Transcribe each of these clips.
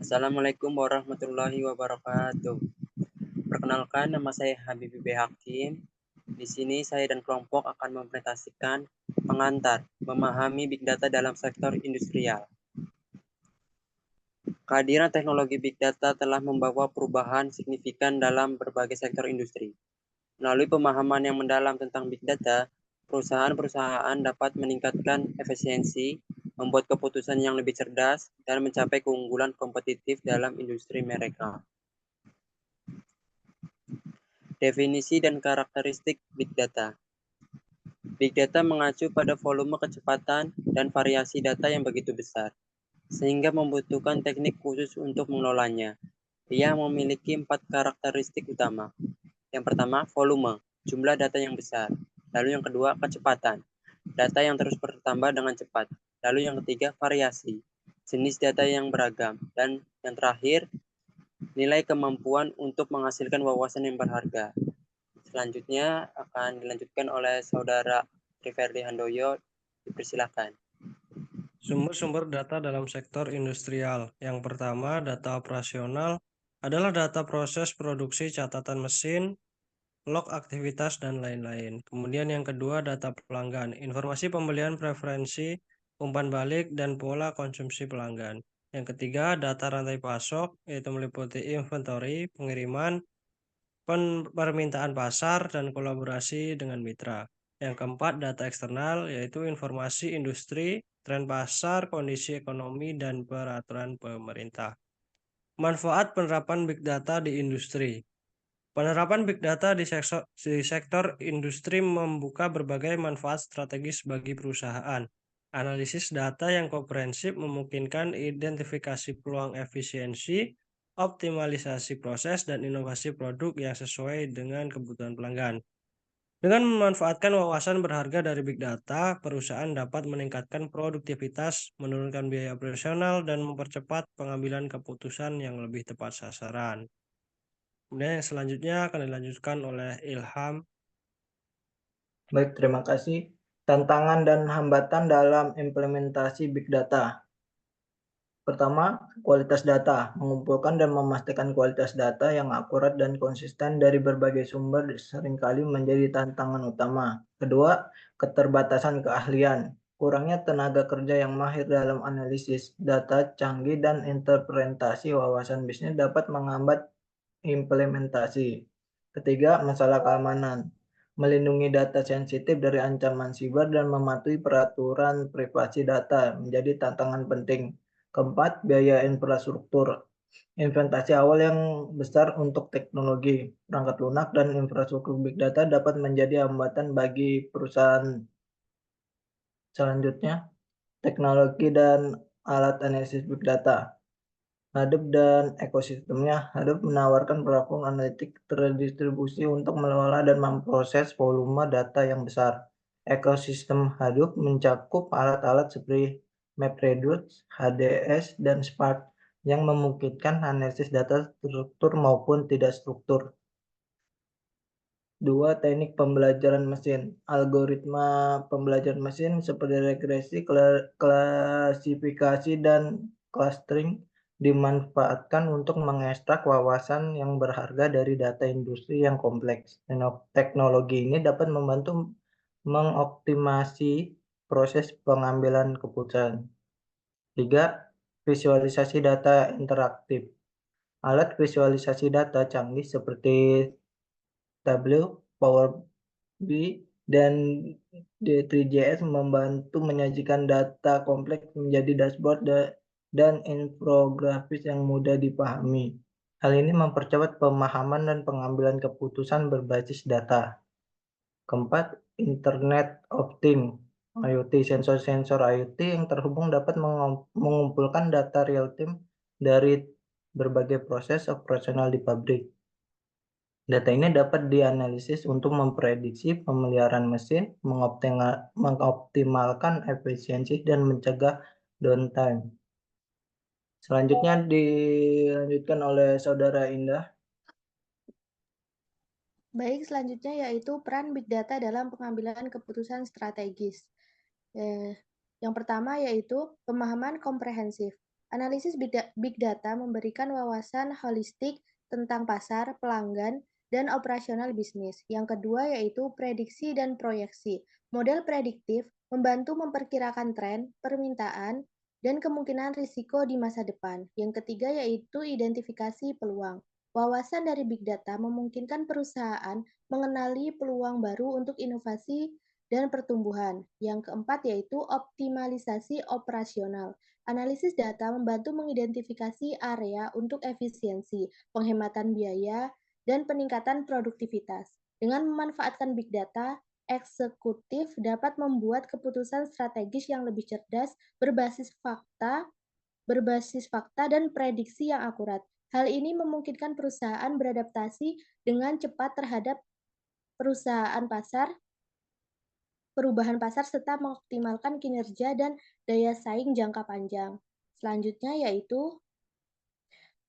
Assalamualaikum warahmatullahi wabarakatuh. Perkenalkan, nama saya Habibie B. Hakim. Di sini saya dan kelompok akan mempresentasikan pengantar memahami Big Data dalam sektor industrial. Kehadiran teknologi Big Data telah membawa perubahan signifikan dalam berbagai sektor industri. Melalui pemahaman yang mendalam tentang Big Data, perusahaan-perusahaan dapat meningkatkan efisiensi, membuat keputusan yang lebih cerdas, dan mencapai keunggulan kompetitif dalam industri mereka. Definisi dan karakteristik Big Data. Big Data mengacu pada volume, kecepatan, dan variasi data yang begitu besar, sehingga membutuhkan teknik khusus untuk mengelolanya. Ia memiliki 4 karakteristik utama. Yang pertama, volume, jumlah data yang besar. Lalu yang kedua, kecepatan, data yang terus bertambah dengan cepat. Lalu yang ketiga, variasi, jenis data yang beragam. Dan yang terakhir, nilai kemampuan untuk menghasilkan wawasan yang berharga. Selanjutnya akan dilanjutkan oleh Saudara Riverdi Handoyo. Dipersilakan. Sumber-sumber data dalam sektor industrial. Yang pertama, data operasional adalah data proses produksi, catatan mesin, log aktivitas, dan lain-lain. Kemudian yang kedua, data pelanggan. Informasi pembelian, preferensi, umpan balik, dan pola konsumsi pelanggan. Yang ketiga, data rantai pasok, yaitu meliputi inventory, pengiriman, permintaan pasar, dan kolaborasi dengan mitra. Yang keempat, data eksternal, yaitu informasi industri, tren pasar, kondisi ekonomi, dan peraturan pemerintah. Manfaat penerapan Big Data di industri. Penerapan Big Data di sektor industri membuka berbagai manfaat strategis bagi perusahaan. Analisis data yang komprehensif memungkinkan identifikasi peluang efisiensi, optimalisasi proses, dan inovasi produk yang sesuai dengan kebutuhan pelanggan. Dengan memanfaatkan wawasan berharga dari Big Data, perusahaan dapat meningkatkan produktivitas, menurunkan biaya operasional, dan mempercepat pengambilan keputusan yang lebih tepat sasaran. Kemudian yang selanjutnya akan dilanjutkan oleh Ilham. Baik, terima kasih. Tantangan dan hambatan dalam implementasi Big Data. Pertama, kualitas data. Mengumpulkan dan memastikan kualitas data yang akurat dan konsisten dari berbagai sumber seringkali menjadi tantangan utama. Kedua, keterbatasan keahlian. Kurangnya tenaga kerja yang mahir dalam analisis data canggih dan interpretasi wawasan bisnis dapat menghambat implementasi. Ketiga, masalah keamanan. Melindungi data sensitif dari ancaman siber dan mematuhi peraturan privasi data menjadi tantangan penting. Keempat, biaya infrastruktur. Investasi awal yang besar untuk teknologi, perangkat lunak, dan infrastruktur big data dapat menjadi hambatan bagi perusahaan. Selanjutnya, teknologi dan alat analisis big data. Hadoop dan ekosistemnya. Hadoop menawarkan platform analitik terdistribusi untuk mengelola dan memproses volume data yang besar. Ekosistem Hadoop mencakup alat-alat seperti MapReduce, HDS, dan Spark yang memungkinkan analisis data struktur maupun tidak struktur. Dua, teknik pembelajaran mesin. Algoritma pembelajaran mesin seperti regresi, klasifikasi, dan clustering dimanfaatkan untuk mengekstrak wawasan yang berharga dari data industri yang kompleks. Teknologi ini dapat membantu mengoptimasi proses pengambilan keputusan. Tiga, visualisasi data interaktif. Alat visualisasi data canggih seperti Tableau, Power BI, dan D3JS membantu menyajikan data kompleks menjadi dashboard dan infografis yang mudah dipahami. Hal ini mempercepat pemahaman dan pengambilan keputusan berbasis data. Keempat, Internet of Things, IoT. Sensor-sensor IoT yang terhubung dapat mengumpulkan data real-time dari berbagai proses operasional di pabrik. Data ini dapat dianalisis untuk memprediksi pemeliharaan mesin, mengoptimalkan efisiensi, dan mencegah downtime. Selanjutnya dilanjutkan oleh Saudara Indah. Baik, selanjutnya yaitu peran Big Data dalam pengambilan keputusan strategis. Yang pertama yaitu pemahaman komprehensif. Analisis big data memberikan wawasan holistik tentang pasar, pelanggan, dan operasional bisnis. Yang kedua yaitu prediksi dan proyeksi. Model prediktif membantu memperkirakan tren, permintaan, dan kemungkinan risiko di masa depan. Yang ketiga yaitu identifikasi peluang. Wawasan dari big data memungkinkan perusahaan mengenali peluang baru untuk inovasi dan pertumbuhan. Yang keempat yaitu optimalisasi operasional. Analisis data membantu mengidentifikasi area untuk efisiensi, penghematan biaya, dan peningkatan produktivitas. Dengan memanfaatkan big data, eksekutif dapat membuat keputusan strategis yang lebih cerdas, berbasis fakta dan prediksi yang akurat. Hal ini memungkinkan perusahaan beradaptasi dengan cepat terhadap perubahan pasar serta mengoptimalkan kinerja dan daya saing jangka panjang. Selanjutnya yaitu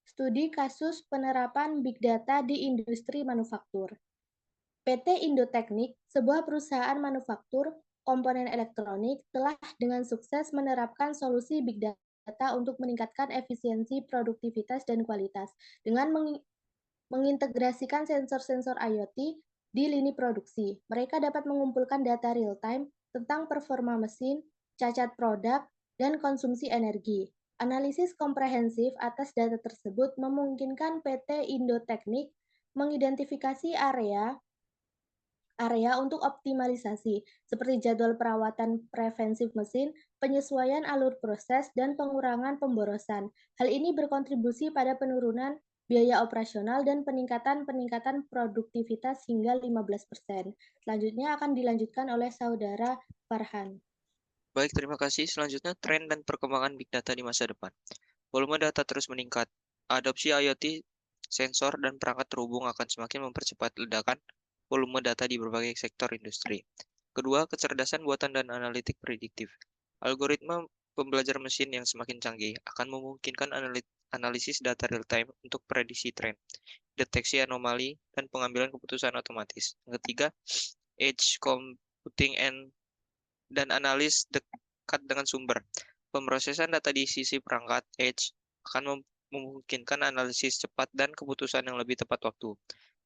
studi kasus penerapan big data di industri manufaktur. PT Indoteknik, sebuah perusahaan manufaktur komponen elektronik, telah dengan sukses menerapkan solusi big data untuk meningkatkan efisiensi, produktivitas, dan kualitas. Dengan mengintegrasikan sensor-sensor IoT di lini produksi, mereka dapat mengumpulkan data real-time tentang performa mesin, cacat produk, dan konsumsi energi. Analisis komprehensif atas data tersebut memungkinkan PT Indoteknik mengidentifikasi area untuk optimalisasi, seperti jadwal perawatan preventif mesin, penyesuaian alur proses, dan pengurangan pemborosan. Hal ini berkontribusi pada penurunan biaya operasional dan peningkatan produktivitas hingga 15%. Selanjutnya akan dilanjutkan oleh Saudara Farhan. Baik, terima kasih. Selanjutnya, tren dan perkembangan Big Data di masa depan. Volume data terus meningkat. Adopsi IoT, sensor, dan perangkat terhubung akan semakin mempercepat ledakan volume data di berbagai sektor industri. Kedua, kecerdasan buatan dan analitik prediktif. Algoritma pembelajar mesin yang semakin canggih akan memungkinkan analisis data real-time untuk prediksi tren, deteksi anomali, dan pengambilan keputusan otomatis. Yang ketiga, edge computing dan analis dekat dengan sumber. Pemrosesan data di sisi perangkat edge akan memungkinkan analisis cepat dan keputusan yang lebih tepat waktu,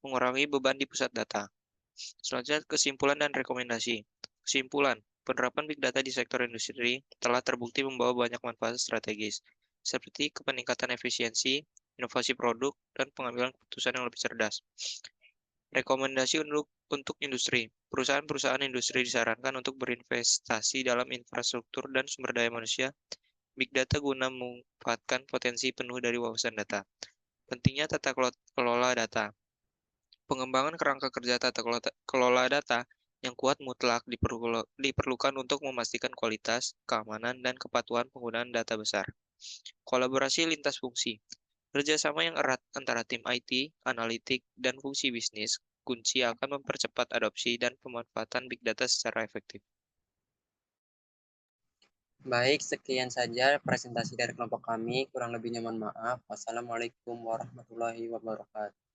mengurangi beban di pusat data. Selanjutnya, kesimpulan dan rekomendasi. Kesimpulan, penerapan Big Data di sektor industri telah terbukti membawa banyak manfaat strategis, seperti peningkatan efisiensi, inovasi produk, dan pengambilan keputusan yang lebih cerdas. Rekomendasi untuk industri. Perusahaan-perusahaan industri disarankan untuk berinvestasi dalam infrastruktur dan sumber daya manusia Big Data guna memanfaatkan potensi penuh dari wawasan data. Pentingnya tata kelola data. Pengembangan kerangka kerja tata kelola data yang kuat mutlak diperlukan untuk memastikan kualitas, keamanan, dan kepatuhan penggunaan data besar. Kolaborasi lintas fungsi. Kerjasama yang erat antara tim IT, analitik, dan fungsi bisnis kunci akan mempercepat adopsi dan pemanfaatan Big Data secara efektif. Baik, sekian saja presentasi dari kelompok kami. Kurang lebihnya mohon maaf. Wassalamualaikum warahmatullahi wabarakatuh.